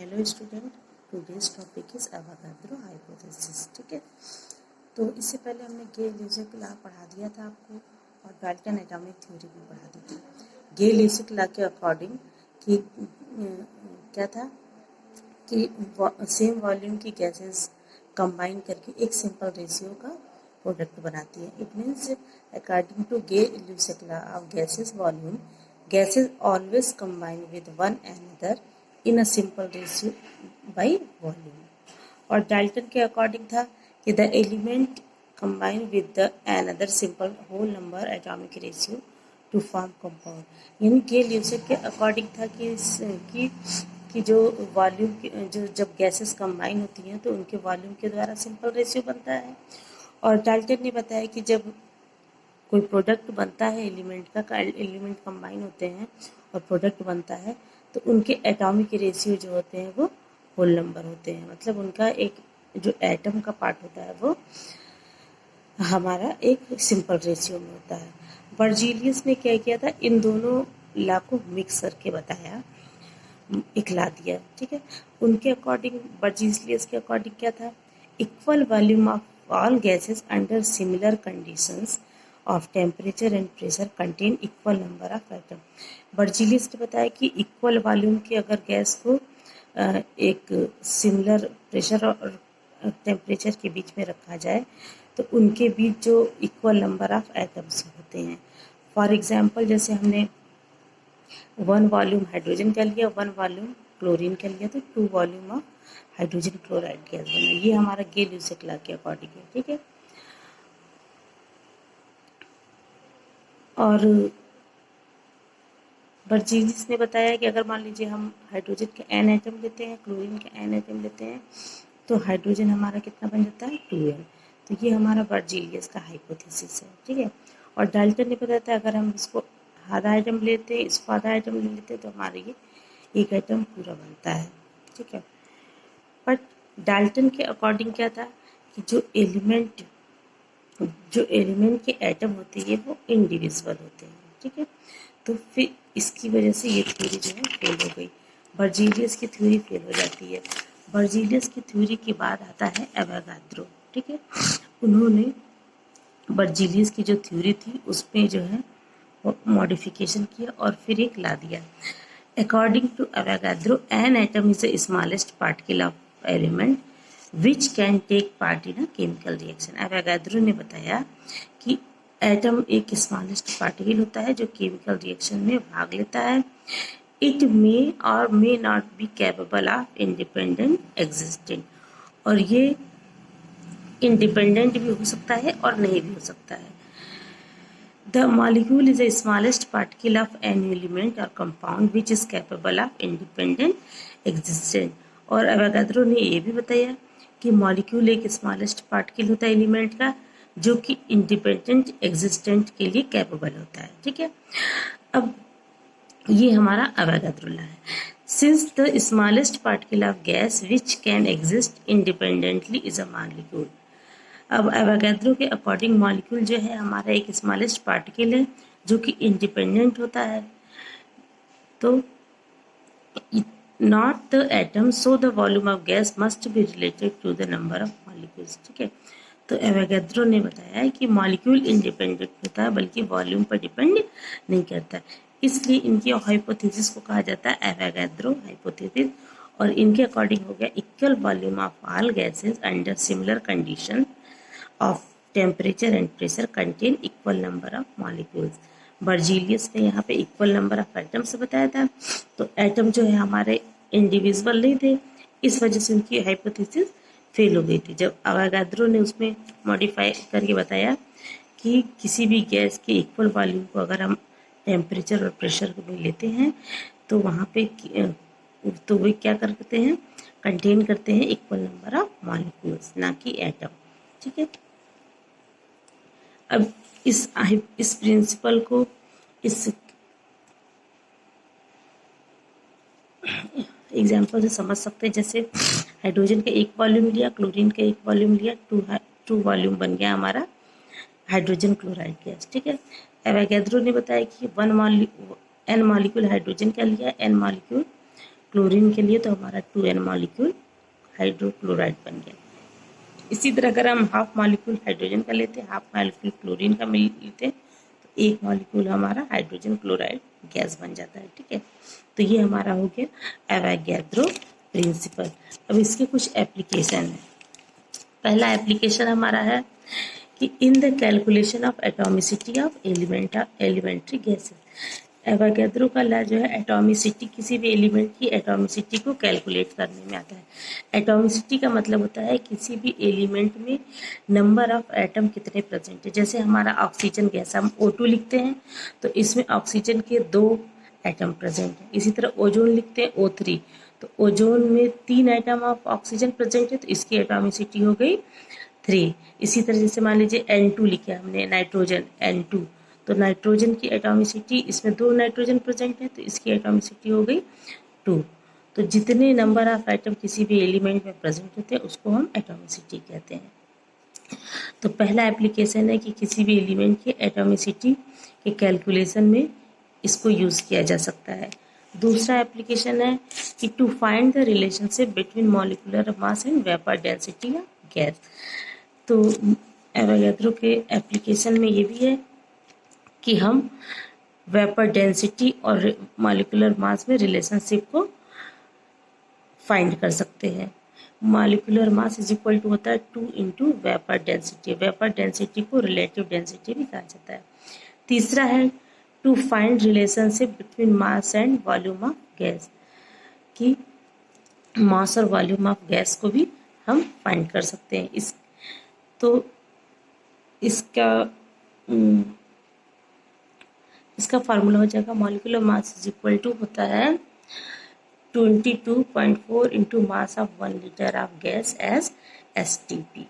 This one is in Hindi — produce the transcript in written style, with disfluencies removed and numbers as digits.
Hello student, today's topic is Avogadro hypothesis. ठीक है, तो इससे पहले हमने गे-लीजिक लॉ पढ़ा दिया था आपको और डाल्टन एटॉमिक थ्योरी भी पढ़ा दी थी। गे-लीजिक लॉ के अकॉर्डिंग कि क्या था कि सेम वॉल्यूम की गैसेस कंबाइन करके एक सिंपल रेशियो का प्रोडक्ट बनाती है। It means according to Gay-Lussac law of gases volume, gases always combine with one another in a simple ratio by volume। और डाल्टन के अकॉर्डिंग था कि the element combine with the another simple whole number atomic ratio to form compound। यानी के लीजिक के अकॉर्डिंग था कि जो वॉल्यूम जो जब गैसेस कंबाइन होती हैं तो उनके वॉल्यूम के द्वारा सिंपल रेशियो बनता है। और डाल्टन ने बताया कि जब कोई प्रोडक्ट बनता है एलिमेंट का, एलिमेंट कंबाइन होते हैं और प्रोडक्ट बनता है तो उनके एटॉमिक रेशियो जो होते हैं वो होल नंबर होते हैं। मतलब उनका एक जो एटम का पार्ट होता है वो हमारा एक सिंपल रेशियो में होता है। बर्जीलियस ने क्या किया था, इन दोनों लॉ को मिक्स करके बताया, एक ला दिया। ठीक है, उनके अकॉर्डिंग, बर्जीलियस के अकॉर्डिंग क्या था, equal volume of all gases under similar conditions of temperature and pressure contain equal number of atom. Berzelius ने बताया कि इक्वल वॉल्यूम की अगर गैस को एक सिमिलर प्रेशर और टेम्परेचर के बीच में रखा जाए तो उनके बीच जो इक्वल नंबर ऑफ एटम्स होते हैं। फॉर एग्जांपल, जैसे हमने 1 वॉल्यूम हाइड्रोजन का लिया, 1 वॉल्यूम क्लोरीन का लिया, तो 2 volume of hydrogen chloride gas बना। ये हमारा गे-लीजिक लॉ के अकॉर्डिंग है। ठीक है, और बर्जीलियस ने बताया कि अगर मान लीजिए हम हाइड्रोजन के n एटम लेते हैं, क्लोरीन के n एटम लेते हैं, तो हाइड्रोजन हमारा कितना बन जाता है, 2n। तो ये हमारा बर्जीलियस का हाइपोथेसिस है। ठीक है, और डाल्टन ने बताया था अगर हम इसको आधा आइटम लेते हैं, इसको आधा आइटम ले लेते हैं, तो हमारे ये एक आइटम पूरा बनता है। ठीक है, बट डाल्टन के अकॉर्डिंग क्या था कि जो एलिमेंट के एटम होते हैं वो इनडिविजिबल होते हैं। ठीक है, तो फिर इसकी वजह से ये थ्योरी जो है फेल हो गई, बर्जीलियस की थ्योरी फेल हो जाती है। बर्जीलियस की थ्योरी के बाद आता है एवोगाड्रो। ठीक है, उन्होंने बर्जीलियस की जो थ्योरी थी उसमें जो है मॉडिफिकेशन किया और फिर एक ला दिया। According to Avogadro, an atom is the smallest particle of element which can take part in a chemical reaction. Avogadro ने बताया कि एटम एक स्मॉलेस्ट पार्टिकल होता है जो केमिकल रिएक्शन में भाग लेता है। इट मे और may not be capable of independent existing, और ये इंडिपेंडेंट भी हो सकता है और नहीं भी हो सकता है। The molecule is the smallest particle of any element or compound which is capable of independent existence। और एवोगाड्रो ने ये भी बताया कि मॉलिक्यूल एक स्मॉलेस्ट पार्टिकल होता है एलिमेंट का जो कि इंडिपेंडेंट एग्जिस्टेंट के लिए कैपेबल होता है। ठीक है, अब ये हमारा एवोगाड्रो लॉ है। Since the smallest particle of gas which can exist independently is a molecule. अब एवोगाड्रो के अकॉर्डिंग मॉलिक्यूल जो है हमारा एक स्मॉलेस्ट पार्टिकल है जो कि इंडिपेंडेंट होता है, तो not the atom, so the volume of gas must be related to the number of molecules. ठीक है, तो एवोगाड्रो ने बताया है कि मॉलिक्यूल इंडिपेंडेंट होता है बल्कि वॉल्यूम पर डिपेंड नहीं करता, इसलिए इनकी हाइपोथेसिस को कहा जाता है एवोगाड्रो हाइपोथेसिस। और इनके अकॉर्डिंग हो गया equal volume of all gases under similar condition of temperature and pressure contain equal number of molecules। Berzelius ने यहाँ पे इक्वल नंबर ऑफ एटम्स बताया था, तो एटम जो है हमारे इंडिविजुअल नहीं थे, इस वजह से उनकी हाइपोथेसिस फेल हो गई थी। जब एवोगाड्रो ने उसमें मॉडिफाई करके बताया कि किसी भी गैस के इक्वल वॉल्यूम को अगर हम टेम्परेचर और प्रेशर में लेते हैं तो वहाँ पे तो वे क्या करते हैं, कंटेन करते हैं इक्वल नंबर ऑफ मॉलिक्यूल्स, ना कि एटम। ठीक है, अब इस प्रिंसिपल को इस एग्जाम्पल से समझ सकते हैं। जैसे हाइड्रोजन का एक वॉल्यूम लिया, क्लोरीन का एक वॉल्यूम लिया, टू वॉल्यूम बन गया हमारा हाइड्रोजन क्लोराइड गैस। ठीक है, एवोगाड्रो ने बताया कि एन मॉलिक्यूल हाइड्रोजन का लिया, एन मॉलिक्यूल क्लोरीन के लिए तो हमारा 2n मॉलिक्यूल हाइड्रोक्लोराइड बन गया। इसी तरह अगर हम हाफ मॉलिक्यूल हाइड्रोजन का लेते हैं, हाफ मॉलिक्यूल क्लोरीन का लेते हैं, तो एक मॉलिक्यूल हमारा हाइड्रोजन क्लोराइड गैस बन जाता है। ठीक है, तो ये हमारा हो गया एवोगैड्रो प्रिंसिपल। अब इसके कुछ एप्लीकेशन है। पहला एप्लीकेशन हमारा है कि in the calculation of atomicity of elementary gases. Avogadro का लॉ जो है एटॉमिसिटी, किसी भी एलिमेंट की एटॉमिसिटी को कैलकुलेट करने में आता है। एटॉमिसिटी का मतलब होता है किसी भी एलिमेंट में नंबर ऑफ एटम कितने प्रेजेंट है। जैसे हमारा ऑक्सीजन गैस हम O2 लिखते हैं तो इसमें ऑक्सीजन के 2 एटम प्रेजेंट है। इसी तरह ओजोन लिखते हैं O3, तो ओजोन में 3 एटम ऑफ ऑक्सीजन प्रेजेंट है, तो इसकी एटॉमिसिटी हो गई 3। इसी तरह जैसे मान लीजिए N2 लिखा हमने, नाइट्रोजन N2, तो नाइट्रोजन की एटॉमिसिटी, इसमें 2 नाइट्रोजन प्रेजेंट है तो इसकी एटॉमिसिटी हो गई 2। तो जितने नंबर ऑफ एटम किसी भी एलिमेंट में प्रेजेंट होते हैं उसको हम एटॉमिसिटी कहते हैं। तो पहला एप्लीकेशन है कि किसी भी एलिमेंट की एटॉमिसिटी के कैलकुलेशन में इसको यूज़ किया जा सकता है। दूसरा एप्लीकेशन है कि to find the relationship between molecular mass and vapour density of gas. तो एवोगैड्रो के एप्लीकेशन में ये भी है कि हम वेपर डेंसिटी और मॉलिक्यूलर मास में रिलेशनशिप को फाइंड कर सकते हैं। Molecular mass is equal to होता है 2 into vapour density. Vapour density को रिलेटिव डेंसिटी भी कहा जाता है। तीसरा है to find relationship between mass and volume of gas, कि मास और वॉल्यूम ऑफ गैस को भी हम फाइंड कर सकते हैं। इसका फार्मूला हो जाएगा molecular mass is equal to होता है 22.4 into mass of 1 litre of gas as STP।